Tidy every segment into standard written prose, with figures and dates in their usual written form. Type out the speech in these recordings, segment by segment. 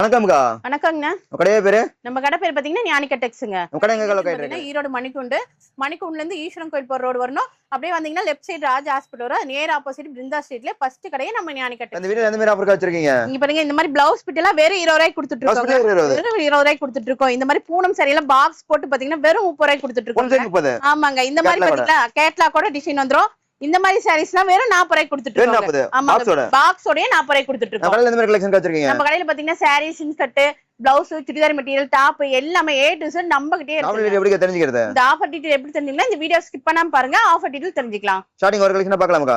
வணக்கம்க்கா. வணக்கங்கண்ணா. கடையே பேரு? நம்ம கடை பேர் பாத்தீங்கன்னா ஞானிக்க டெக்ஸுங்க. கடை எங்க லொகேட் இருக்கு? ஈரோடு மணிக்குண்டுல இருந்து ஈஸ்வரன் கோயில் போற ரோடு வரணும். அப்படியே வந்தீங்கன்னா லெஃப்ட் சைடு ராஜ் ஹாஸ்பிடல் வரும். நேர் ஆப்போசிட் பிருந்தா ஸ்ட்ரீட்ல ஃபர்ஸ்ட் கடையே நம்ம ஞானிக்க டெக்ஸ். இந்த வீடியோல எந்த மாதிரி ஆஃபர் வச்சிருக்கீங்க? இங்க பாருங்க, இந்த மாதிரி பிளவுஸ் பிட் எல்லாம் வெறும் 20 ரூபாய்க்கு கொடுத்துட்டு இருக்கோம். வெறும் 20 ரூபாய்க்கு கொடுத்துட்டு இருக்கோம். இந்த மாதிரி பூனம் சரியில பாக்ஸ் போட்டு பாத்தீங்கன்னா வெறும் 30 ரூபாய்க்கு கொடுத்துட்டு இருக்கோம். ஆமாங்க. இந்த மாதிரி பாத்தீங்கன்னா கேட்லாக்கோட டிசைன் வந்துரும். இந்த மாதிரி சாரீஸ்லாம் வெறும் 40 ரூபாய்க்கு கொடுத்துட்டு இருக்கோம். ஆமா, பாக்ஸோட 40 ரூபாய்க்கு கொடுத்துட்டு இருக்கோம். நம்ம இந்த மாதிரி கலெக்ஷன் வச்சிருக்கீங்க. நம்ம கடையில பாத்தீங்கன்னா saris, inskirt, blouse, churidar material, top எல்லாமே A to Z நம்ம கிட்டே இருக்கு. எப்படி தெரிஞ்சிக்கிறது? இந்த ஆஃபர் டீடைல் எப்படி தெரிஞ்சிக்கலாம்? இந்த வீடியோ ஸ்கிப் பண்ணாம பாருங்க. ஆஃபர் டீடைல் தெரிஞ்சிக்கலாம். ஸ்டார்டிங் ஒரு கலெக்ஷன் பார்க்கலாம்க்கா.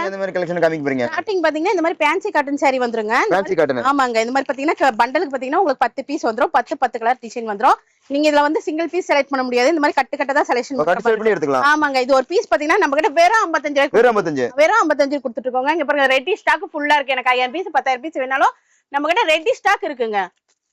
இந்த மாதிரி கலெக்ஷன் காமிக்க போறீங்க. ஸ்டார்டிங் பாத்தீங்கன்னா இந்த மாதிரி ஃபேன்சி காட்டன் saree வந்துருங்க. Fancy cotton. ஆமாங்க. இந்த மாதிரி பாத்தீங்கன்னா பண்டலுக்கு பாத்தீங்கன்னா உங்களுக்கு 10 பீஸ் வந்துரும். 10 கலர் டிசைன் வந்துரும். நீங்க இதுல வந்து சிங்கிள் பீஸ் செலக்ட் பண்ண முடியாது. இந்த மாதிரி கட்டு தான் செலக்ஷன் பண்ணி எடுத்துக்கலாம். ஆமாங்க. இது ஒரு பீஸ் பாத்தீங்கன்னா நம்ம கிட்ட வெறும் 55 ரூபாய். வெறும் 55 கொடுத்துட்டு இருக்கோங்க. இங்க பாருங்க, ரெடி ஸ்டாக் ஃபுல்லா இருக்கு. எனக்கு 5000 பீஸ் 10000 பீஸ் வேணாலும் நம்ம கிட்ட ரெடி ஸ்டாக் இருக்குங்க.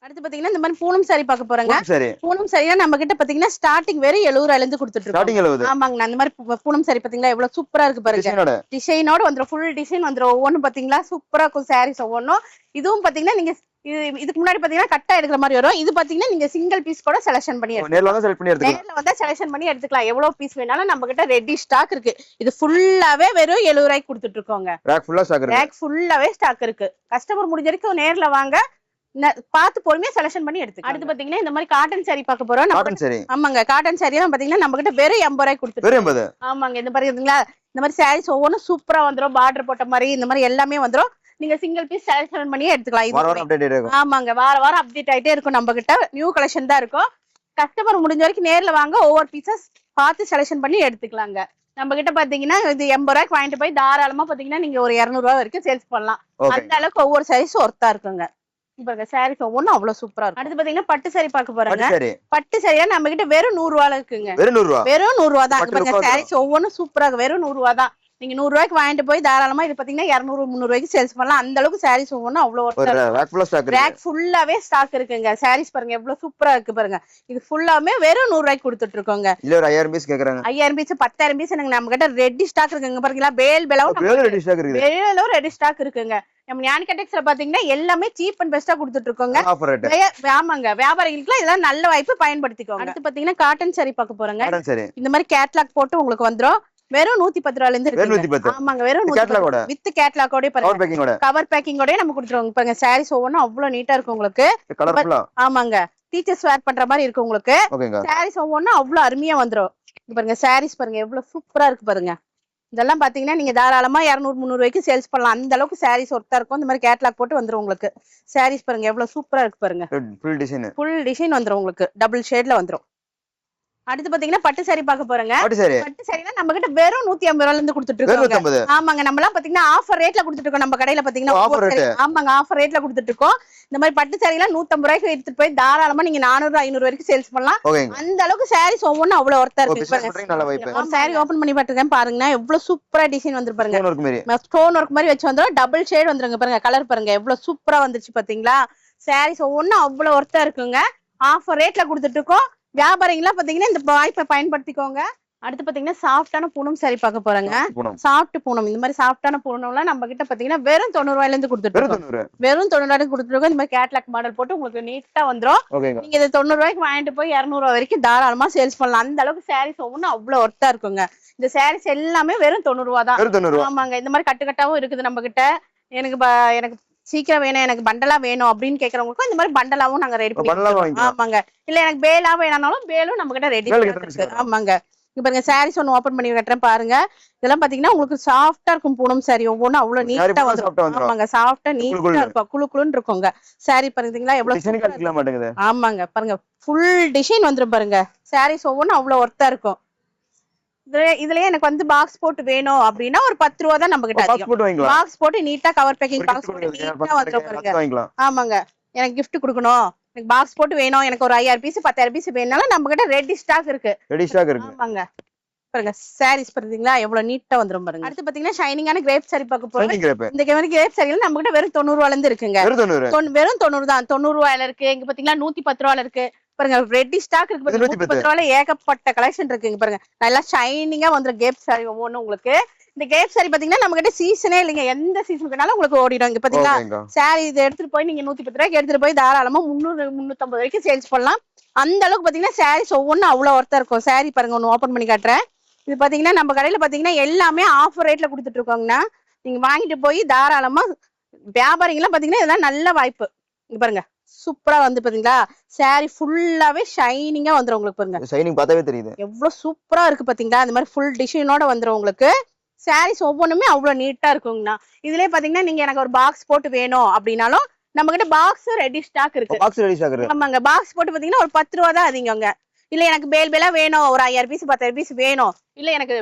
அடுத்து பாத்தீங்கன்னா இந்த மாதிரி பூனம் சாரி பார்க்க போறேங்க. பூனம் சாரியா நம்ம கிட்ட பாத்தீங்கன்னா ஸ்டார்டிங் வெறும் 70 ரூபாயில இருந்து கொடுத்துட்டு இருக்கோம். ஆமாங்க. அந்த மாதிரி பூனம் சாரி பாத்தீங்கன்னா எவ்வளவு சூப்பரா இருக்கு பாருங்க. டிசைனோட வந்துரும். ஃபுல் டிசைன் வந்துரும். ஒவ்வொன்னு பாத்தீங்களா சூப்பரா இருக்கும் சாரீஸ் ஒவ்வொன்னும். இதுவும் பாத்தீங்கன்னா நீங்க இதுக்கு முன்னாடி பாத்தீங்கன்னா கட்டா எடுக்கிற மாதிரி வரும். இது பாத்தீங்கன்னா நீங்க சிங்கிள் பீஸ் கூட செலக்ஷன் பண்ணி நேர்ல வந்தா செலக்ஷன் பண்ணி எடுத்துக்கலாம். எவ்வளவு பீஸ் வேணாலும் நம்ம கிட்ட ரெடி ஸ்டாக் இருக்கு. இது ஃபுல்லாவே வெறும் 70 ரூபாய்க்கு கொடுத்துட்டு இருக்கோங்க. ரேக் ஃபுல்லாவே ஸ்டாக் இருக்கு. கஸ்டமர் முடிஞ்ச வரைக்கும் நேர்ல வாங்க, பாத்து பொறுமையா செலக்ஷன் பண்ணி எடுத்து. அடுத்து பாத்தீங்கன்னா இந்த மாதிரி காட்டன் சாரி பார்க்க போறோம். ஆமாங்க. காட்டன் சாரி எல்லாம் பாத்தீங்கன்னா நம்ம கிட்ட வெறும் 80 ரூபாய்க்கு கொடுத்துட்டு. ஆமாங்க. இந்த மாதிரி இந்த மாதிரி சாரீஸ் ஒவ்வொன்றும் சூப்பரா வந்துரும். பார்டர் போட்ட மாதிரி இந்த மாதிரி எல்லாமே வந்துரும். நீங்க சிங்கிள் பீஸ் செலக்ஷன் பண்ணி எடுத்துக்கலாம். ஆமாங்க. வாரம் அப்டேட் ஆயிட்டே இருக்கும். நம்ம கிட்ட நியூ கலெக்ஷன் தான் இருக்கும். கஸ்டமர் முடிஞ்ச வரைக்கும் நேர்ல வாங்க, ஒவ்வொரு பீசஸ் பார்த்து செலக்ஷன் பண்ணி எடுத்துக்கலாங்க. நம்ம கிட்ட பாத்தீங்கன்னா இது 80 ரூபாய்க்கு வாங்கிட்டு போய் தாராளமா பாத்தீங்கன்னா நீங்க ஒரு 200 ரூபாய் வரைக்கும் சேல்ஸ் பண்ணலாம். அந்த அளவுக்கு ஒவ்வொரு சாரீஸ் ஒர்த்தா இருக்குங்க. இப்ப சாரீஸ் ஒவ்வொன்றும் அவ்வளவு சூப்பரா இருக்கும். அடுத்து பாத்தீங்கன்னா பட்டு சாரி பார்க்க போறாங்க. பட்டு சாரியா நம்ம கிட்ட வெறும் 100 ரூபாய் இருக்குங்க. வெறும் 100 ரூபாய் தான். சாரீஸ் ஒவ்வொன்றும் சூப்பரா இருக்கு. வெறும் 100 ரூபாய் தான். நீங்க 100 ரூபாய்க்கு வாங்கிட்டு போய் தாராளமா இது பாத்தீங்கன்னா 200 300 ரூபாய்க்கு சேல்ஸ் பண்ணலாம். அந்த அளவுக்கு சாரீஸ் ஒவ்வொன்றும் அவ்வளவு ரேக் ஃபுல்லாவே ஸ்டாக் இருக்குங்க. சாரீஸ் பாருங்க எவ்வளவு சூப்பரா இருக்கு பாருங்க. இது ஃபுல்லாமே வெறும் 100 ரூபாய்க்கு கொடுத்துட்டு இருக்கோங்க. இல்ல ஒரு 5000 பீஸ் கேக்குறாங்க. 5000 பீஸ் 10000 பீஸ் நம்ம கிட்ட ரெடி ஸ்டாக் இருக்குங்க. பாருங்களா, பேலும் ரெடி ஸ்டாக் இருக்குங்க. நம்ம ஞானிக்க டெக்ஸ்ல பாத்தீங்கன்னா எல்லாமே சீப் அண்ட் பெஸ்டா கொடுத்துட்டு இருக்கோங்க. ஆமாங்க. வியாபாரிகளுக்கு இதெல்லாம் நல்ல வாய்ப்பு, பயன்படுத்திக்கோங்க. அடுத்து பாத்தீங்கன்னா காட்டன் சாரி பார்க்க போறோங்க. இந்த மாதிரி கேட்லாக் போட்டு உங்களுக்கு வந்துரும். வெறும் 110 ரூபாயில இருந்து இருக்கு. ஆமாங்க. வெறும் வித் கேட்லாக்கோட கவர் பேக்கிங்கோட நம்ம கொடுத்துருவோம். பாருங்க சாரீஸ் ஒவ்வொன்றும் அவ்வளவு நீட்டா இருக்கும் உங்களுக்கு. ஆமாங்க. டீச்சர்ஸ் வேர் பண்ற மாதிரி இருக்கு உங்களுக்கு. சாரீஸ் ஒவ்வொன்றும் அவ்வளவு அருமையா வந்துரும். பாருங்க சாரீஸ் பாருங்க எவ்வளவு சூப்பரா இருக்கு பாருங்க. இதெல்லாம் பாத்தீங்கன்னா நீங்க தாராளமா 200 300 ரூபாய்க்கு சேல்ஸ் பண்ணலாம். அந்த அளவுக்கு சாரீஸ் ஒர்த்தா இருக்கும். இந்த மாதிரி கேட்லாக் போட்டு வந்துரும் உங்களுக்கு. சாரீஸ் பாருங்க எவ்வளவு சூப்பரா இருக்கு பாருங்க. ஃபுல் டிசைன் வந்துரும் உங்களுக்கு. டபுள் ஷேட்ல வந்துரும். அடுத்து பாத்தீங்கன்னா பட்டு சாரி பார்க்க போறேங்க. பட்டு சாரினா நம்ம கிட்ட வெறும் 150 ரூபாயில இருந்து கொடுத்துட்டு இருக்கோம். ஆமாங்க. நம்ம எல்லாம் பாத்தீங்கன்னா ஆஃபர் ரேட்ல கொடுத்துட்டு இருக்கோம். நம்ம கடையில பாத்தீங்கன்னா ஆமாங்க ஆஃபர் ரேட்ல கொடுத்துட்டு இருக்கோம். இந்த மாதிரி பட்டு சாரி எல்லாம் 150 ரூபாய்க்கு எடுத்துட்டு போய் தாராளமா நீங்க 400 500 வரைக்கும் சேல்ஸ் பண்ணலாம். அந்த அளவுக்கு சாரீஸ் ஒவ்வொன்றும் அவ்வளவு ஒர்த்தா இருக்கு. ஒரு சாரி ஓபன் பண்ணி பாத்துருக்கேன் பாருங்க. எவ்வளவு சூப்பரா டிசைன் வந்து பாருங்க. ஸ்டோன் ஒர்க் மாதிரி வச்சு வந்துடும். டபுள் ஷேட் வந்துருங்க பாருங்க. கலர் பாருங்க எவ்வளவு சூப்பரா வந்துருச்சு பாத்தீங்களா. சாரீஸ் ஒவ்வொன்றும் அவ்வளவு ஒர்த்தா இருக்குங்க. ஆஃபர் ரேட்ல கொடுத்துட்டு இருக்கோம். வியாபாரிங்களா பாத்தீங்கன்னா இந்த வாய்ப்பை பயன்படுத்திக்கோங்க. அடுத்து பாத்தீங்கன்னா சாஃப்டான பூனம் சாரி பார்க்க போறாங்க. சாஃப்ட் பூனம். இந்த மாதிரி சாஃப்டான பூனம்லாம் நம்ம கிட்ட பாத்தீங்கன்னா வெறும் 90 ரூபாயில இருந்து கொடுத்துட்டு இருக்கோம். வெறும் 90 ரூபாய்க்கு கொடுத்துட்டு இருக்கோம். இந்த மாதிரி கேட்லாக் மாடல் போட்டு உங்களுக்கு நீட்டா வந்துரும். நீங்க இதை 90 ரூபாய்க்கு வாங்கிட்டு போய் 200 ரூபாய் வரைக்கும் தாராளமா சேல்ஸ் பண்ணலாம். அந்த அளவுக்கு சாரீஸ் ஒவ்வொன்றும் அவ்வளவு ஒர்த்தா இருக்குங்க. இந்த சாரீஸ் எல்லாமே வெறும் 90 ரூபாய் தான். ஆமாங்க. இந்த மாதிரி கட்டுக்கட்டாவும் இருக்குது நம்ம கிட்ட. எனக்கு சீக்கிரம் வேணும், எனக்கு பண்டலா வேணும் அப்படின்னு கேக்குறவங்களுக்கும் இந்த மாதிரி பண்டலாவும் நாங்க ரெடி பண்ணி. ஆமாங்க. இல்ல எனக்கு பேலா வேணாலும் பேலும் நம்ம கிட்ட ரெடி இருக்கு. ஆமாங்க. இங்க பாருங்க சாரீஸ் ஒன்னு ஓபன் பண்ணி கட்டுறேன் பாருங்க. இதெல்லாம் பாத்தீங்கன்னா உங்களுக்கு சாஃப்டா இருக்கும் பூனம் சாரி ஒவ்வொன்றும் அவ்வளவு நீட்டா வந்துடும். ஆமாங்க. சாஃப்டா நீட்டா இருக்கும். குளுக்குளுன்னு இருக்குங்க சாரி. பாருங்களா எவ்வளவு. ஆமாங்க. பாருங்க ஃபுல் டிசைன் வந்துரும் பாருங்க. சாரீஸ் ஒவ்வொன்றும் அவ்வளவு ஒர்த்தா இருக்கும். இதுலயே எனக்கு வந்து பாக்ஸ் போட்டு வேணும் அப்படின்னா ஒரு 10 ரூபா தான் நம்ம கிட்ட. பாக்ஸ் போட்டு நீட்டா கவர் பேக்கிங் பாக்ஸ் போட்டு நீட்டா வந்துரும். ஆமாங்க. எனக்கு கிஃப்ட் கொடுக்கணும், எனக்கு பாக்ஸ் போட்டு வேணும், எனக்கு ஒரு 5000 பீஸ் 10000 பீஸ் வேணும்னாலும் நம்ம கிட்ட ரெடி ஸ்டாக் இருக்கு. ஆமாங்க. பாருங்க சாரீஸ் பாத்தீங்களா எவ்வளவு நீட்டா வந்துரும் பாருங்க. அடுத்து பாத்தீங்கன்னா ஷைனிங்கான கிரேப் சாரி பார்க்க போறோம். இந்த கிரேப் சாரில நம்ம கிட்ட வெறும் 90 ரூபாயில இருந்து இருக்குங்க. வெறும் 90 தான். 90 ரூபாயில இருக்கு. இங்க பாத்தீங்கன்னா 110 ரூபாயில இருக்கு. பாருங்க ரெடி ஸ்டாக் இருக்கு. 110 ரூபாயில ஏகப்பட்ட கலெக்ஷன் இருக்குங்க. பாருங்க நல்லா ஷைனிங்கா வந்துரும் கேப் சாரி ஒவ்வொன்றும் உங்களுக்கு. இந்த கிரேப் சாரி பாத்தீங்கன்னா நம்ம கிட்ட சீசனே இல்லைங்க, எந்த சீசனுக்குனாலும் உங்களுக்கு ஓடிடும். இங்க பாத்தீங்களா சாரி இதை எடுத்துட்டு போய் நீங்க 110 ரூபாய்க்கு எடுத்துட்டு போய் தாராளமா 300 350 வரைக்கும் சேல்ஸ் பண்ணலாம். அந்த அளவுக்கு பாத்தீங்கன்னா சாரீஸ் ஒவ்வொன்றும் அவ்வளவு ஒர்த்தா இருக்கும். சாரி பாருங்க, ஒண்ணு ஓபன் பண்ணி காட்டுறேன். இது பாத்தீங்கன்னா நம்ம கடையில பாத்தீங்கன்னா எல்லாமே ஆஃபர் ரேட்ல கொடுத்துட்டு இருக்கோங்கண்ணா. நீங்க வாங்கிட்டு போய் தாராளமா வியாபாரிகள்லாம் பாத்தீங்கன்னா இதெல்லாம் நல்ல வாய்ப்பு. இங்க பாருங்க சூப்பரா வந்து பாத்தீங்களா சாரி ஃபுல்லாவே ஷைனிங்கா வந்துரும் உங்களுக்கு. பாருங்க ஷைனிங் பார்த்தாவே தெரியுது எவ்வளவு சூப்பரா இருக்கு பாத்தீங்களா. அந்த மாதிரி ஃபுல் டிசைனோட வந்துரும் உங்களுக்கு. சாரீஸ் ஒவ்வொன்றுமே அவ்வளவு நீட்டா இருக்குங்கண்ணா. இதுலயே பாத்தீங்கன்னா நீங்க எனக்கு ஒரு பாக்ஸ் போட்டு வேணும் அப்படின்னாலும் நம்ம கிட்ட பாக்ஸ் ரெடி ஸ்டாக் இருக்கு. பாக்ஸ் ரெடி ஸ்டாக் இருக்கு. ஆமாங்க, பாக்ஸ் போட்டு பாத்தீங்கன்னா ஒரு 10 ரூபா தான் அதிகங்க. இல்ல எனக்கு பேலா வேணும், ஒரு 5000 பீஸ் 10000 பீஸ் வேணும், இல்ல எனக்கு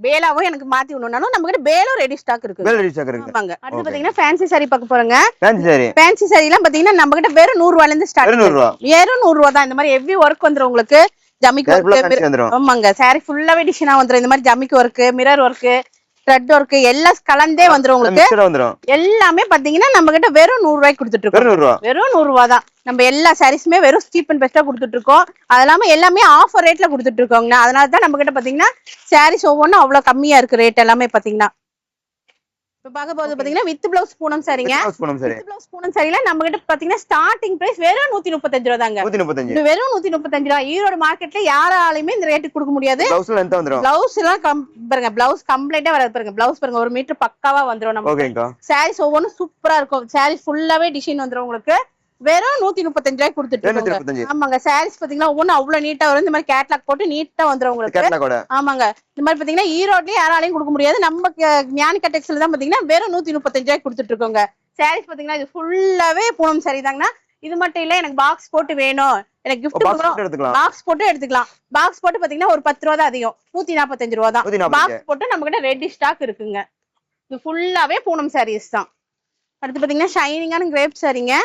பேலாவும் எனக்கு மாத்தி விடணும்னாலும் நம்ம கிட்ட பேலும் ரெடி ஸ்டாக் இருக்கு. பேல் ரெடி ஸ்டாக் இருக்கு. ஆமாங்க. அடுத்து பாத்தீங்கன்னா ஃபேன்சி சாரி பார்க்க போறோங்க. ஃபேன்சி சாரி எல்லாம் பாத்தீங்கன்னா நம்ம கிட்ட வெறும் 100 ரூபாயில இருந்து ஸ்டார்ட். வெறும் 100 ரூபா தான். இந்த மாதிரி ஹெவி ஒர்க் வந்துரும் உங்களுக்கு. ஜமிக்கு ஒர்க். ஆமாங்க, சாரி ஃபுல்லாவே டிசைனா வந்துரும். இந்த மாதிரி ஜமிக்கு work, mirror work, thread work எல்லாம் கலந்தே வந்துரும் உங்களுக்கு. எல்லாமே பாத்தீங்கன்னா நம்ம கிட்ட வெறும் 100 ரூபாய்க்கு கொடுத்துட்டு இருக்கோம். வெறும் 100 ரூபா தான். நம்ம எல்லா சாரீஸுமே வெறும் சீப் அண்ட் பெஸ்டா கொடுத்துட்டு இருக்கோம். அது இல்லாம எல்லாமே ஆஃபர் ரேட்ல கொடுத்துட்டு இருக்கோங்க. அதனாலதான் நம்ம கிட்ட பாத்தீங்கன்னா சாரீஸ் ஒவ்வொன்றும் அவ்வளவு கம்மியா இருக்கு ரேட் எல்லாமே பாத்தீங்கன்னா. இப்ப பார்க்க போறது பாத்தீங்கன்னா வித் பிளவுஸ் பூனம் சாரிங்க. வித் பிளவுஸ் பூனம் சாரில நம்ம கிட்ட பாத்தீங்கன்னா ஸ்டார்டிங் பிரைஸ் வெறும் 135 ரூபா தாங்க. வெறும் 135 ரூபா. ஈரோடு மார்க்கெட்ல யாராலையுமே இந்த ரேட்டுக்கு கொடுக்க முடியாது. பிளவுஸ் எல்லாம் பாருங்க, பிளவுஸ் கம்ப்ளீட்டா வராது. பாருங்க பிளவுஸ் பாருங்க, 1 மீட்டர் பக்காவா வந்துரும். நம்ம சாரீஸ் ஒவ்வொன்றும் சூப்பரா இருக்கும். சாரீஸ் ஃபுல்லாவே டிசைன் வந்துரும் உங்களுக்கு. வெறும் 135 ரூபாய்க்கு கொடுத்துட்டு இருக்கோங்க. ஆமாங்க, சாரீஸ் பாத்தீங்கன்னா ஒவ்வொன்றும் அவ்வளவு நீட்டா வரும். இந்த மாதிரி கேட்லாக் போட்டு நீட்டா வந்துரும் உங்களுக்கு. ஆமாங்க, இந்த மாதிரி பாத்தீங்கன்னா ஈரோட்லயே யாராலையும் கொடுக்க முடியாது. நம்ம ஞானிகா டெக்ஸ்டைல்ல தான் பாத்தீங்கன்னா வெறும் 135 ரூபாய்க்கு கொடுத்துட்டு இருக்கோங்க. சாரீஸ் பாத்தீங்கன்னா இது ஃபுல்லாவே பூனம் சாரி தாங்கன்னா. இது மட்டும் இல்ல, எனக்கு பாக்ஸ் போட்டு வேணும், எனக்கு கிஃப்ட் கொடுக்கணும், பாக்ஸ் போட்டு எடுத்துக்கலாம். பாக்ஸ் போட்டு பாத்தீங்கன்னா ஒரு 10 ரூபா தான் அதிகம். 145 ரூபா தான் பாக்ஸ் போட்டு நம்ம கிட்ட ரெடி ஸ்டாக் இருக்குங்க. இது ஃபுல்லாவே பூனம் சாரீஸ் தான். அடுத்து பாத்தீங்கன்னா ஷைனிங்கான கிரேப் சாரிங்க.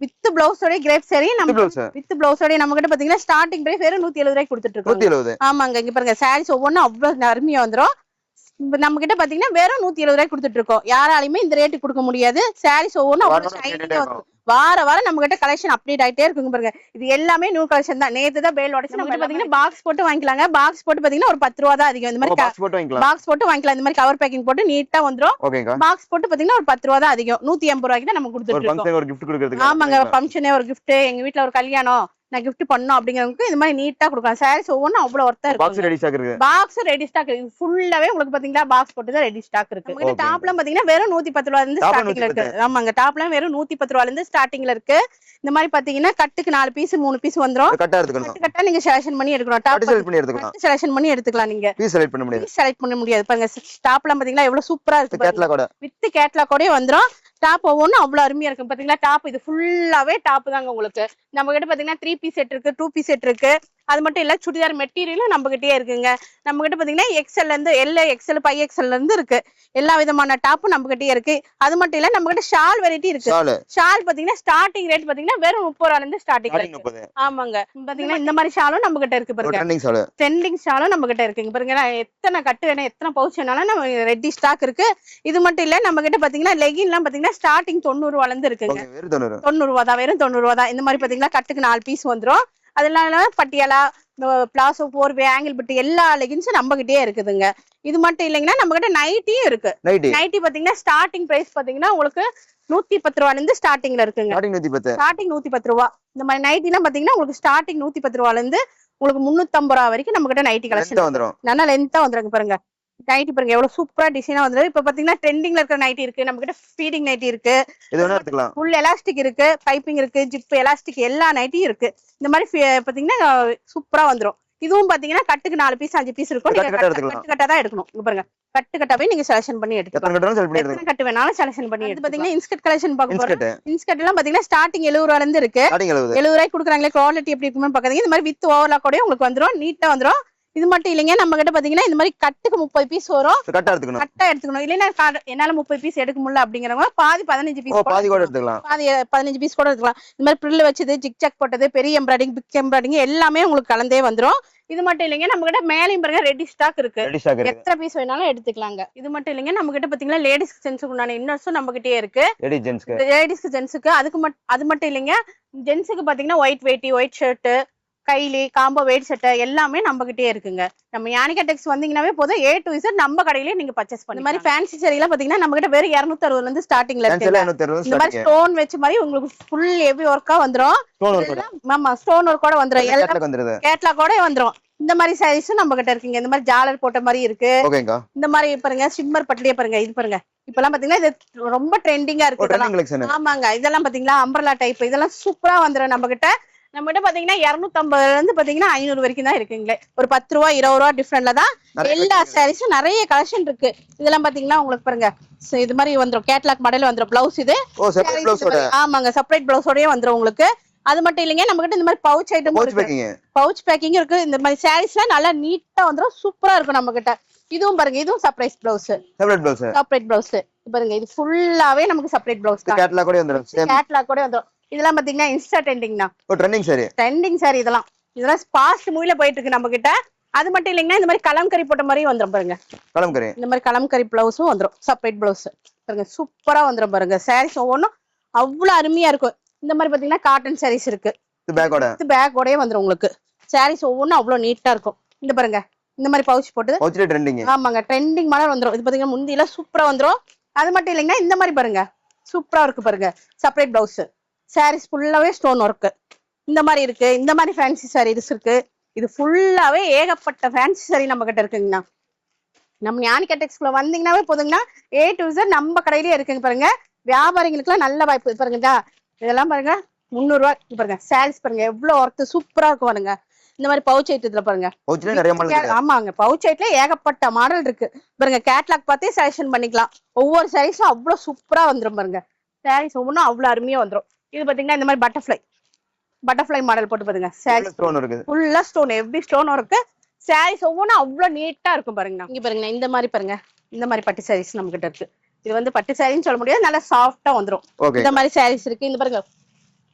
வித் பிளவுஸோட கிரேப் சாரி. நம்ம வித் பிளவுஸோட நம்ம கிட்ட பாத்தீங்கன்னா ஸ்டார்டிங் பிரைஸ் வெறும் 170 ரூபாய்க்கு கொடுத்துட்டு இருக்கோம். ஆமாங்க, இங்க பாருங்க சாரீஸ் ஒவ்வொன்றும் அவ்வளவு அருமையா வந்துரும். நம்ம கிட்ட பாத்தீங்கன்னா வெறும் 170 ரூபாய்க்கு கொடுத்துட்டு இருக்கோம். யாராலையுமே இந்த ரேட்டு கொடுக்க முடியாது. சாரீஸ் ஒவ்வொன்றும் அவ்வளவு ஷைனிங்கா வந்துரும். வாரம் நம்ம கிட்ட கலெக்ஷன் அப்டேட் ஆயிட்டே இருக்குங்க. பாருங்க இது எல்லாமே நியூ கலெக்ஷன் தான். நேத்து தான் பேல் உடைச்சு நம்ம பாத்தீங்கன்னா பாக்ஸ் போட்டு வாங்கிக்கலாங்க. பாக்ஸ் போட்டு பாத்தீங்கன்னா ஒரு 10 ரூபா தான் அதிகம். இந்த மாதிரி பாக்ஸ் போட்டு வாங்கிக்கலாம். இந்த மாதிரி கவர் பேக்கிங் போட்டு நீட்டா வந்துரும். பாக்ஸ் போட்டு பாத்தீங்கன்னா ஒரு 10 ரூபா தான் அதிகம். 180 ரூபாய்க்கு தான் நம்ம கொடுத்துட்டு இருக்கோம். ஆமாங்க, ஃபங்க்ஷனே ஒரு கிஃப்ட், எங்க வீட்டுல ஒரு கல்யாணம், நான் கிஃப்ட் பண்ணோம் அப்படிங்கிறவங்களுக்கு இந்த மாதிரி நீட்டா கொடுக்கலாம். சாரீஸ் ஒவ்வொன்றும் அவ்வளவு ஒர்த்தா இருக்கு. பாக்ஸ் ரெடி ஸ்டாக் இருக்கு. ஃபுல்லாவே உங்களுக்கு பாத்தீங்கன்னா பாக்ஸ் போட்டு தான் ரெடி ஸ்டாக் இருக்கு. நம்ம கிட்ட டாப்லாம் பாத்தீங்கன்னா வெறும் 110 ரூபாயில இருந்து ஸ்டார்டிங்ல இருக்கு. ஆமாங்க, டாப்லாம் வெறும் 110 ரூபாயில இருந்து ஸ்டார்டிங்ல இருக்கு. இந்த மாதிரி பாத்தீங்கன்னா கட்டுக்கு 4 பீஸ் 3 பீஸ் வந்துரும். கட்டா நீங்க செலக்ஷன் பண்ணி எடுக்கணும். டாப் செலக்ஷன் பண்ணி எடுத்துக்கலாம். நீங்க பீஸ் செலக்ட் பண்ண முடியாது. பாருங்க டாப்லாம் பாத்தீங்கன்னா எவ்வளவு சூப்பரா இருக்கு. வித் கேட்லாகோட வந்துரும். டாப் ஒவ்வொன்றும் அவ்வளவு அருமையா இருக்கும். பாத்தீங்களா டாப் இது ஃபுல்லாவே டாப் தாங்க உங்களுக்கு. நம்ம கிட்ட பாத்தீங்கன்னா 3 பீஸ் செட் இருக்கு, 2 பீஸ் செட் இருக்கு. அது மட்டும் இல்ல, சுடிதார் மெட்டீரியலும் நம்ம கிட்டே இருக்குங்க. நம்ம கிட்ட பாத்தீங்கன்னா எக்ஸ்எல்ல இருந்து எல், எக்ஸ்எல், 5XL இருந்து இருக்கு. எல்லா விதமான டாப்பும் நம்ம கிட்டே இருக்கு. அது மட்டும் இல்ல, நம்ம கிட்ட ஷால் வெரைட்டி இருக்கு. ஷால் பாத்தீங்கன்னா ஸ்டார்டிங் ரேட் பாத்தீங்கன்னா வெறும் 30 ரூபாயில இருந்து ஸ்டார்டிங் இருக்கு. ஆமாங்க, பாத்தீங்கன்னா இந்த மாதிரி ஷாலும் நம்ம கிட்ட இருக்கு. பாருங்க ட்ரெண்டிங் ஷாலும் நம்ம கிட்ட இருக்குங்க. பாருங்க எத்தனை கட்டு வேணும், எத்தனை பவுச் வேணாலும் நம்ம ரெடி ஸ்டாக் இருக்கு. இது மட்டும் இல்ல, நம்ம கிட்ட பாத்தீங்கன்னா லெகின் எல்லாம் பாத்தீங்கன்னா ஸ்டார்டிங் 90 ரூபாயில இருந்து இருக்குங்க. 90 ரூபா தான், வெறும் 90 ரூபா தான். இந்த மாதிரி பாத்தீங்கன்னா கட்டுக்கு 4 பீஸ் வந்துரும். அதெல்லாம் பட்டியாலா, பிளாசோ, போர்வே, ஆங்கிள் பட்டு எல்லா லெகின்ஸும் நம்ம கிட்டே இருக்குதுங்க. இது மட்டும் இல்லைங்கன்னா நம்ம கிட்ட நைட்டியும் இருக்கு. நைட்டி பாத்தீங்கன்னா ஸ்டார்டிங் பிரைஸ் பாத்தீங்கன்னா உங்களுக்கு 110 ரூபாயில இருந்து ஸ்டார்டிங்ல இருக்குங்க. ஸ்டார்டிங் 110 ரூபா. இந்த மாதிரி நைட்டி எல்லாம் பாத்தீங்கன்னா உங்களுக்கு ஸ்டார்டிங் 110 ரூபாயில இருந்து உங்களுக்கு 350 ரூபா வரைக்கும் நம்ம கிட்ட நைட்டி கலெக்ஷன் வந்துரும். நல்லா லென்த்தா வந்துருங்க. பாருங்க நைட்டி பாருங்க எவ்வளவு சூப்பரா டிசைனா வந்துரு. இப்ப பாத்தீங்கன்னா ட்ரெண்டிங்ல இருக்கிற நைட்டி இருக்கு. நம்ம கிட்ட ஃபீடிங் நைட்டி இருக்கு, ஃபுல் எலாஸ்டிக் இருக்கு, பைப்பிங் இருக்கு, ஜிப் எலாஸ்டிக் எல்லா நைட்டியும் இருக்கு. இந்த மாதிரி பாத்தீங்கன்னா சூப்பரா வந்துரும். இதுவும் பாத்தீங்கன்னா கட்டுக்கு 4 பீஸ் 5 பீஸ் இருக்கும். நீங்க கட்டா தான் எடுக்கணும். இங்க பாருங்க கட்டாவே நீங்க செலக்ஷன் பண்ணி எடுத்துக்கலாம். கட்டு வேணாலும் செலக்ஷன் பண்ணி எடுத்து. பாத்தீங்கன்னா இன்ஸ்கர்ட் கலெக்ஷன் பார்க்க போறோம். இன்ஸ்கர்ட் எல்லாம் பாத்தீங்கன்னா ஸ்டார்டிங் 70 ரூபாயில இருந்து இருக்கு. 70 ரூபாய்க்கு கொடுக்குறாங்களே, குவாலிட்டி எப்படி இருக்குன்னு பாக்காதீங்க. இந்த மாதிரி வித் ஓவர்லாக் கூட உங்களுக்கு வந்துரும், நீட்டா வந்துரும். இது மட்டும் இல்லைங்க, நம்ம கிட்ட பாத்தீங்கன்னா இந்த மாதிரி கட்டுக்கு 30 பீஸ் வரும். கட்டா எடுத்துக்கணும். இல்லைன்னா என்னால 30 பீஸ் எடுக்க முடியல அப்படிங்கிறவங்க பாதி 15 பீஸ், பாதி 15 பீஸ் கூட எடுத்துக்கலாம். இந்த மாதிரி பிரில் வச்சது, ஜிக்ஜாக் போட்டது, பெரிய எம்ப்ராய்டிங், பிக் எம்ப்ராய்டிங் எல்லாமே உங்களுக்கு கலந்தே வந்துரும். இது மட்டும் இல்லைங்க, நம்ம கிட்ட மேலையும் பாருங்க ரெடி ஸ்டாக் இருக்கு. எத்தனை பீஸ் வேணாலும் எடுத்துக்கலாங்க. இது மட்டும் இல்லைங்க, நம்ம கிட்ட பாத்தீங்கன்னா லேடிஸ்க்கு ஜென்ஸுக்கு உண்டான இன்னர்ஸும் நம்ம கிட்டே இருக்கு. லேடிஸ்க்கு ஜென்ஸுக்கு அது மட்டும் இல்லைங்க, ஜென்ஸுக்கு பாத்தீங்கன்னா ஒயிட் வேட்டி, ஒயிட் ஷர்ட், கைலி காம்போ வெயிட் செட்டை எல்லாமே நம்ம கிட்டே இருக்குங்க. நம்ம யானிகா டெக்ஸ் வந்தீங்கன்னாவே போதும் A to Z நம்ம கடையிலேயே நீங்க பர்ச்சேஸ் பண்ணி. இந்த மாதிரி ஃபேன்சி சாரீலாம் பாத்தீங்கன்னா நம்ம கிட்ட வெறும் 260 இருந்து ஸ்டார்டிங்ல இருக்கு. இந்த மாதிரி ஸ்டோன் வச்ச மாதிரி உங்களுக்கு ஃபுல் ஹெவி ஒர்க்கா வந்துரும். ஆமா ஸ்டோன் ஒர்க்கோட வந்துரும். எல்லாம் கேட்லாகோட வந்துரும். இந்த மாதிரி சாரீஸும் நம்ம கிட்ட இருக்குங்க. இந்த மாதிரி ஜாலர் போட்ட மாதிரி இருக்கு. இந்த மாதிரி பாருங்க ஷிம்மர் பட்லயே பாருங்க. இது பாருங்க இப்பெல்லாம் பாத்தீங்கன்னா இது ரொம்ப ட்ரெண்டிங்கா இருக்கு. ஆமாங்க இதெல்லாம் பாத்தீங்களா அம்பர்லா டைப் இதெல்லாம் சூப்பரா வந்துரும். நம்ம கிட்ட பாத்தீங்கன்னா 250 இருந்து பாத்தீங்கன்னா 500 வரைக்கும் தான் இருக்குங்களே. ஒரு 10 ரூபா 20 ரூபா டிஃபரெண்ட்ல தான் எல்லா சாரீஸும் நிறைய கலெக்ஷன் இருக்கு. இதெல்லாம் பாத்தீங்கன்னா உங்களுக்கு பாருங்க இது மாதிரி வந்துரும். கேட்லாக் மாடல் வந்துரும். பிளவுஸ் இது ஆமாங்க செப்பரேட் பிளவுஸோடயே வந்துரும் உங்களுக்கு. அது மட்டும் இல்லைங்க நம்ம கிட்ட இந்த மாதிரி பவுச் ஐட்டம் பவுச் பேக்கிங் இருக்கு. இந்த மாதிரி சாரீஸ்லாம் நல்லா நீட்டா வந்துரும். சூப்பரா இருக்கும் நம்ம கிட்ட. இதுவும் பாருங்க இதுவும் சர்ப்ரைஸ் பிளவுஸ் செப்பரேட் பிளவுஸ் பாருங்க. இது ஃபுல்லாவே நமக்கு செப்பரேட் பிளவுஸ் கேட்லாக் கூட வந்துரும். இதெல்லாம் பாத்தீங்கன்னா இன்ஸ்டா ட்ரெண்டிங்னா ட்ரெண்டிங் சாரி. இதெல்லாம் ஃபாஸ்ட் மூவில போயிட்டு இருக்கு நம்ம கிட்ட. அது மட்டும் இல்லைங்கன்னா இந்த மாதிரி கலம்கரி போட்ட மாதிரி வந்துரும் பாருங்க. இந்த மாதிரி கலம்கரி பிளவுஸும் வந்துரும். செப்பரேட் பிளவுஸ் பாருங்க சூப்பரா வந்துரும் பாருங்க. சாரீஸ் ஒவ்வொன்றும் அவ்வளவு அருமையா இருக்கும். இந்த மாதிரி பாத்தீங்கன்னா காட்டன் சாரீஸ் இருக்கு. பேக்கோடயே வந்துரும் உங்களுக்கு. சாரீஸ் ஒவ்வொன்றும் அவ்வளவு நீட்டா இருக்கும். இந்த பாருங்க இந்த மாதிரி பவுச் போட்டு ஆமாங்க ட்ரெண்டிங் மாடல் வந்துரும். இது பாத்தீங்கன்னா முந்தியில சூப்பரா வந்துரும். அது மட்டும் இல்லைங்கன்னா இந்த மாதிரி பாருங்க சூப்பரா இருக்கு பாருங்க. செப்பரேட் பிளவுஸ் சாரீஸ் ஃபுல்லாவே ஸ்டோன் ஒர்க் இந்த மாதிரி இருக்கு. இந்த மாதிரி ஃபேன்சி சாரீஸ் இருக்கு. இது ஃபுல்லாவே ஏகப்பட்ட ஃபேன்சி சாரி நம்ம கிட்ட இருக்குங்கண்ணா. நம்ம யானிகா டெக்ஸ்குள்ள வந்தீங்கன்னாவே போதுங்கண்ணா A to Z நம்ம கடையிலேயே இருக்குங்க பாருங்க. வியாபாரிகளுக்கு எல்லாம் நல்ல வாய்ப்பு பாருங்க. இதெல்லாம் பாருங்க 300 ரூபாய் பாருங்க. சாரீஸ் பாருங்க எவ்வளவு ஒர்க் சூப்பரா இருக்கும் பாருங்க. இந்த மாதிரி பவுச் ஐட்டத்துல பாருங்க. ஆமாங்க பவுச் ஐட்ல ஏகப்பட்ட மாடல் இருக்கு பாருங்க. கேட்லாக் பார்த்தே செலக்ஷன் பண்ணிக்கலாம். ஒவ்வொரு சாரீஸும் அவ்வளவு சூப்பரா வந்துரும் பாருங்க. சாரீஸ் ஒவ்வொன்றும் அவ்வளவு அருமையா வந்துரும். இது பாத்தீங்கன்னா இந்த மாதிரி பட்டர்ஃபிளை மாடல் போட்டு பாருங்க. ஃபுல்லா ஸ்டோன் எப்படி ஸ்டோன் இருக்கு. சாரீஸ் ஒவ்வொன்றும் அவ்வளவு நீட்டா இருக்கும் பாருங்க. இங்க பாருங்க இந்த மாதிரி பாருங்க. இந்த மாதிரி பட்டு சாரீஸ் நம்ம கிட்ட இருக்கு. இது வந்து பட்டு சாரின்னு சொல்ல முடியாது. நல்லா சாஃப்டா வந்துரும். இந்த மாதிரி சாரீஸ் இருக்கு. இந்த பாருங்க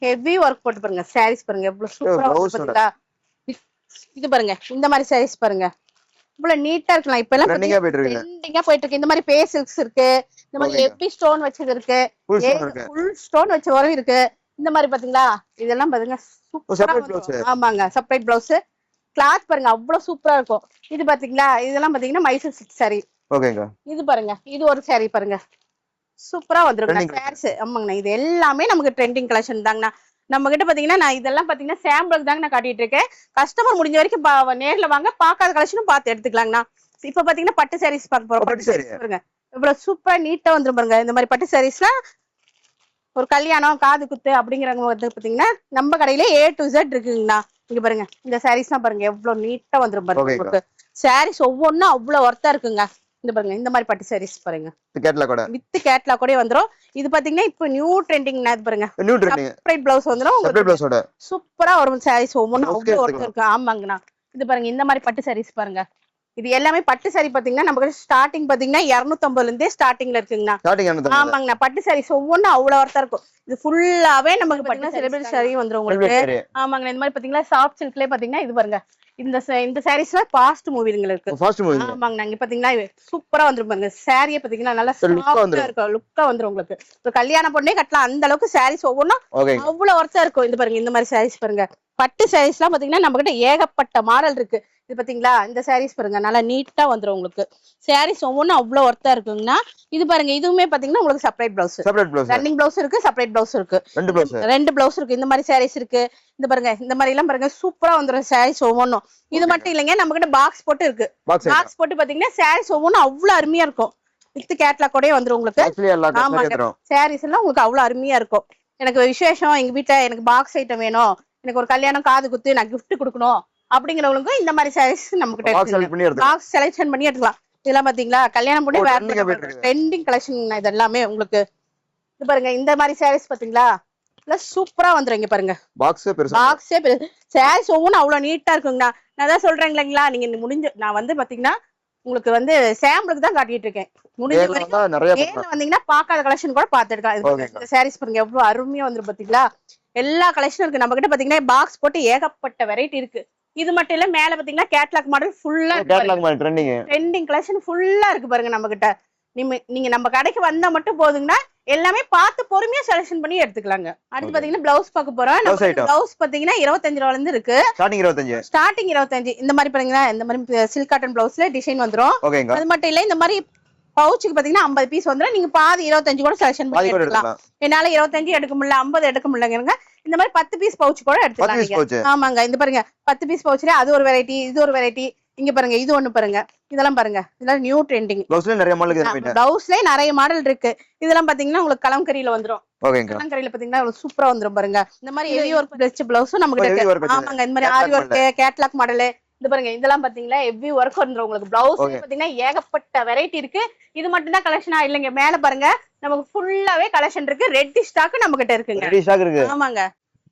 ஹெவி ஒர்க் போட்டு பாருங்க. சாரீஸ் பாருங்க எவ்வளவு சூப்பரா பாத்தீங்களா. இது பாருங்க இந்த மாதிரி சாரீஸ் பாருங்க இவ்வளவு நீட்டா இருக்கலாம். இப்ப எல்லாம் ட்ரெண்டிங்கா போயிட்டு இருக்கு. இந்த மாதிரி பேசில்ஸ் இருக்கு. இந்த மாதிரி ஹெவி ஸ்டோன் வச்சது இருக்கு. ஃபுல் ஸ்டோன் வச்ச வரும் இருக்கு. இந்த மாதிரி பாத்தீங்களா இதெல்லாம் பாருங்க சூப்பரா. ஆமாங்க செப்பரேட் பிளவுஸ் கிளாத் பாருங்க அவ்வளவு சூப்பரா இருக்கும். இது பாத்தீங்களா இதெல்லாம் பாத்தீங்கன்னா மைசூர் சில்க் சாரி. இது பாருங்க இது ஒரு சாரி பாருங்க சூப்பரா வந்துருங்க சாரீஸ். ஆமாங்கண்ணா இது எல்லாமே நமக்கு ட்ரெண்டிங் கலெக்ஷன் தாங்கண்ணா. நம்ம கிட்ட பாத்தீங்கன்னா நான் இதெல்லாம் பாத்தீங்கன்னா சாம்பிளுக்கு தாங்க நான் காட்டிட்டு இருக்கேன். கஸ்டமர் முடிஞ்ச வரைக்கும் நேர்ல வாங்க. பாக்காத கலெக்ஷனும் பார்த்து எடுத்துக்கலாங்கண்ணா. இப்ப பாத்தீங்கன்னா பட்டு சாரீஸ் பார்க்க போறோம். பாருங்க இவ்வளவு சூப்பரா நீட்டா வந்துரும் பாருங்க. இந்த மாதிரி பட்டு சாரீஸ்லாம் ஒரு கல்யாணம் காது குத்து அப்படிங்கிறவங்க வந்து பாத்தீங்கன்னா நம்ம கடையில A to Z இருக்குங்கண்ணா. இங்க பாருங்க இந்த சாரீஸ் எல்லாம் பாருங்க எவ்வளவு நீட்டா வந்துரும் பாருங்க. சாரீஸ் ஒவ்வொன்றும் அவ்வளவு ஒர்த்தா இருக்குங்க. இந்த பாருங்க இந்த மாதிரி பட்டு சாரீஸ் பாருங்க வித் கேட்லாக் கூட வந்துரும். இது பாத்தீங்கன்னா இப்ப நியூ ட்ரெண்டிங் பாருங்க. செப்பரேட் பிளவுஸ் வந்துரும். சூப்பரா வரும் சாரீஸ் ஒவ்வொன்றும் அவ்வளவு ஒர்க் இருக்கு. ஆமாங்கண்ணா இது பாருங்க இந்த மாதிரி பட்டு சாரீஸ் பாருங்க. இது எல்லாமே பட்டு சாரி பாத்தீங்கன்னா நமக்கு ஸ்டார்டிங் பாத்தீங்கன்னா 250 இருந்தே ஸ்டார்டிங்ல இருக்குங்கண்ணா. ஆமாங்கண்ணா பட்டு சாரீஸ் ஒவ்வொன்றும் அவ்வளவு ஒர்த்தா இருக்கும். இது ஃபுல்லாவே நமக்கு பாத்தீங்கன்னா செலிபிரிட்டி சாரி வந்துரும் உங்களுக்கு. ஆமாங்கண்ணா இந்த மாதிரி பாத்தீங்கன்னா சாஃப்ட் சில்க்லயே பாத்தீங்கன்னா இது பாருங்க இந்த சாரீஸ்ல ஃபாஸ்ட் மூவிங்க இருக்கு. ஆமாங்கண்ணா இங்க பாத்தீங்கன்னா சூப்பரா வந்துரும் பாருங்க. சாரியே பாத்தீங்கன்னா நல்லா சாஃப்டா இருக்கும். லுக்கா வந்துரும் உங்களுக்கு. ஒரு கல்யாண பொண்ணே கட்டலாம் அந்த அளவுக்கு சாரீஸ் ஒவ்வொன்றும் அவ்வளவு ஒர்த்தா இருக்கும். இது பாருங்க இந்த மாதிரி சாரீஸ் பாருங்க. பட்டு சாரீஸ் எல்லாம் பாத்தீங்கன்னா நம்ம கிட்ட ஏகப்பட்ட மாடல் இருக்கு. இது பாத்தீங்களா இந்த சாரீஸ் பாருங்க நல்லா நீட்டா வந்துரும் உங்களுக்கு. சாரீஸ் ஒவ்வொன்றும் அவ்வளவு ஒர்த்தா இருக்குங்கன்னா. இது பாருங்க இதுவுமே பாத்தீங்கன்னா உங்களுக்கு செப்பரேட் பிளவுஸ் ரன்னிங் பிளவுஸ் இருக்கு. செப்பரேட் பிளவுஸ் இருக்கு. ரெண்டு பிளவுஸ் இருக்கு. இந்த மாதிரி சாரீஸ் இருக்கு. இந்த பாருங்க இந்த மாதிரி எல்லாம் பாருங்க சூப்பரா வந்துரும் சாரீஸ் ஒவ்வொன்றும். இது மட்டும் இல்லைங்க நம்ம கிட்ட பாக்ஸ் போட்டு இருக்கு. பாக்ஸ் போட்டு பாத்தீங்கன்னா சாரீஸ் ஒவ்வொன்றும் அவ்வளவு அருமையா இருக்கும். வித் கேட்லாக் கூட வந்துரும் உங்களுக்கு. ஆமாங்க சாரீஸ் எல்லாம் உங்களுக்கு அவ்வளவு அருமையா இருக்கும். எனக்கு விசேஷம் எங்க வீட்டுல எனக்கு பாக்ஸ் ஐட்டம் வேணும். எனக்கு ஒரு கல்யாணம் காது குத்து நான் கிஃப்ட் கொடுக்கணும் அப்படிங்கிறவங்களுக்கும் இந்த மாதிரி சாரீஸ் நம்ம கிட்ட பாக்ஸ் செலக்ஷன் பண்ணி எடுத்துக்கலாம். இதெல்லாம் பாத்தீங்களா கல்யாணம் பண்ணி வேற ட்ரெண்டிங் கலெக்ஷன் இது எல்லாமே உங்களுக்கு. இது பாருங்க இந்த மாதிரி சாரீஸ் பாத்தீங்களா சூப்பரா வந்துருங்க பாருங்க. பாக்ஸே பெருசு. சாரீஸ் ஒவ்வொன்றும் அவ்வளவு நீட்டா இருக்குங்கண்ணா. நான் தான் சொல்றேன் இல்லைங்களா நீங்க முடிஞ்ச நான் வந்து பாத்தீங்கன்னா உங்களுக்கு வந்து சாம்பிளுக்கு தான் காட்டிட்டு இருக்கேன். முடிஞ்ச வரைக்கும் நேர்ல வந்தீங்கன்னா பாக்காத கலெக்ஷன் கூட பாத்து எடுக்கலாம். இந்த சாரீஸ் பாருங்க எவ்வளவு அருமையா வந்துரும் பாத்தீங்களா. எல்லா கலெக்ஷனும் இருக்கு நம்ம கிட்ட. பாத்தீங்கன்னா பாக்ஸ் போட்டு ஏகப்பட்ட வெரைட்டி இருக்கு. இது மட்டும் இல்ல மேல பாத்தீங்கன்னா கேட்லாக் மாடல் ஃபுல்லா ட்ரெண்டிங் கலெக்ஷன் ஃபுல்லா இருக்கு பாருங்க நம்ம கிட்ட. நீங்க நம்ம கடைக்கு வந்தா மட்டும் போதுங்கன்னா எல்லாமே பார்த்து பொறுமையா செலக்ஷன் பண்ணி எடுத்துக்கலாங்க. அடுத்து பாத்தீங்கன்னா பிளவுஸ் பார்க்க போறோம். பிளவுஸ் பாத்தீங்கன்னா 25 ரூபாயில இருந்து இருக்கு. ஸ்டார்டிங் 25. இந்த மாதிரி பாத்தீங்கன்னா இந்த மாதிரி சில்க் காட்டன் பிளவுஸ்ல டிசைன் வந்துரும். அது மட்டும் இல்ல இந்த மாதிரி பவுச்சுக்கு பாத்தீங்கன்னா 50 பீஸ் வந்துரும். நீங்க பாதி 25 கூட செலக்ஷன் பண்ணி எடுக்கலாம். என்னால 25 எடுக்க முடியல 50 எடுக்க முடியலங்க. இந்த மாதிரி 10 பீஸ் பவுச் கூட எடுத்துக்கலாம். ஆமாங்க, இந்த பாருங்க 10 பீஸ் பவுச்ல அது ஒரு வெரைட்டி, இது ஒரு வெரைட்டி. இங்க பாருங்க, இது ஒண்ணு பாருங்க, இதெல்லாம் பாருங்க, இதெல்லாம் நியூ ட்ரெண்டிங். பிளவுஸ்ல நிறைய மாடல் இருக்கு. இதெல்லாம் பாத்தீங்கன்னா உங்களுக்கு கலம்கரியில வந்துரும். கலம்கரியில பாத்தீங்கன்னா சூப்பரா வந்துரும் பாருங்க. இந்த மாதிரி ஹெவி ஒர்க் வெச்ச பிளவுஸும் நமக்கு இருக்கு. ஆமாங்க, இந்த மாதிரி ஆரி ஒர்க், கேட்லாக் மாடல். இது பாருங்க, இதெல்லாம் பாத்தீங்கன்னா ஹெவி ஒர்க் வந்துரும் உங்களுக்கு. பிளவுஸ் பாத்தீங்கன்னா ஏகப்பட்ட வெரைட்டி இருக்கு. இது மட்டும் தான் கலெக்ஷனா இல்லைங்க. மேல பாருங்க நமக்கு ஃபுல்லாவே கலெக்ஷன் இருக்கு. ரெட் ஸ்டாக் நம்ம கிட்ட இருக்குங்க. ஆமாங்க,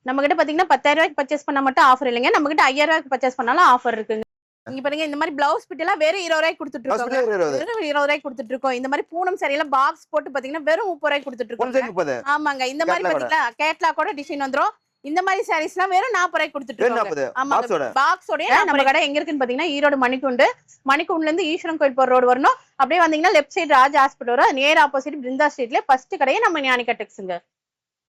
நம்ம கிட்ட பாத்தீங்கன்னா 10,000 ரூபாய்க்கு பர்ச்சேஸ் பண்ணா மட்டும் ஆஃபர் இல்லைங்க. நம்ம கிட்ட 5,000 ரூபாய்க்கு பர்ச்சேஸ் பண்ணாலும் ஆஃபர் இருக்குங்க. இங்க பாருங்க, இந்த மாதிரி பிளவுஸ் பிட் எல்லாம் வெறும் 20 ரூபாய்க்கு கொடுத்துட்டு இருக்கோம். வெறும் 20 ரூபாய்க்கு கொடுத்துட்டு இருக்கோம். இந்த மாதிரி பூனம் சரியில பாக்ஸ் போட்டு பாத்தீங்கன்னா வெறும் 30 ரூபாய்க்கு கொடுத்துட்டு இருக்கோம். ஆமாங்க, இந்த மாதிரி பாத்தீங்கன்னா கேட்லாக்கோட டிசைன் வந்துரும். இந்த மாதிரி சாரீஸ் எல்லாம் வெறும் 40 ரூபாய்க்கு கொடுத்துட்டு இருக்கோம். ஆமாங்க, பாக்ஸோட. நம்ம கடை எங்க இருக்குன்னு பாத்தீங்கன்னா ஈரோடு மணிக்குண்டுல இருந்து ஈஸ்வரன் கோயில் போற ரோடு வரணும். அப்படியே வந்தீங்கன்னா லெஃப்ட் சைடு ராஜ் ஹாஸ்பிட்டல் வரும். நேர் ஆப்போசிட் பிருந்தா ஸ்ட்ரீட்ல ஃபர்ஸ்ட் கடையே நம்ம ஞானிகா டெக்ஸ்ங்க.